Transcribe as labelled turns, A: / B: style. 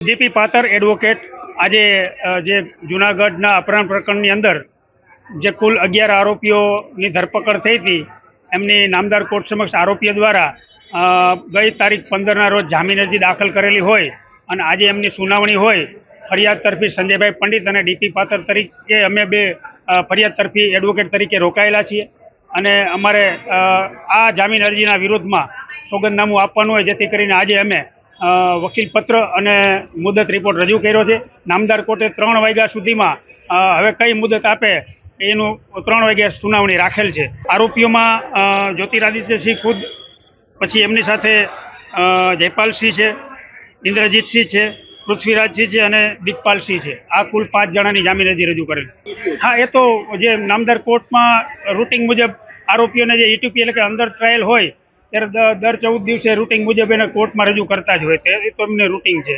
A: DP પાતર advocate આજે જે જૂનાગઢના અપહરણ પ્રકરણની અંદર જે કુલ 11 આરોપીઓની ધરપકડ થઈ હતી એમની નામદાર કોર્ટ સમક્ષ આરોપીઓ દ્વારા ગઈ તારીખ 15ના રોજ જામીન અરજી દાખલ કરેલી હોય અને આજે એમની સુનાવણી હોય. ફરિયાદ તરફી સંજયભાઈ પંડિત અને ડીપી પાતર તરીકે અમે બે ફરિયાદ તરફી એડવોકેટ તરીકે રોકાયેલા છીએ અને અમારે આ જામીન અરજીના વિરોધમાં સોગંદનામું આપવાનું હોય, જેથી કરીને આજે અમે વકીલપત્ર અને મુદત રિપોર્ટ રજૂ કર્યો છે. નામદાર કોર્ટે 3 વાગ્યા સુધીમાં હવે કઈ મુદત આપે એનું 3 વાગ્યા સુનાવણી રાખેલ છે. આરોપીઓમાં જ્યોતિરાદિત્યસિંહ ખુદ, પછી એમની સાથે જયપાલસિંહ છે, ઇન્દ્રજીતસિંહ છે, પૃથ્વીરાજસિંહ છે અને દિગ્પાલસિંહ છે. આ કુલ 5 જણાની જામીન અરજી રજૂ કરેલ. હા, એ તો જે નામદાર કોર્ટમાં રૂટિંગ મુજબ આરોપીઓને જે ઈટીપી એટલે કે અંદર ટ્રાયલ હોય ત્યારે દર 14 દિવસે રૂટિંગ મુજબ એને કોર્ટમાં રજૂ કરતા જ હોય, એ તો એમને રૂટિંગ છે.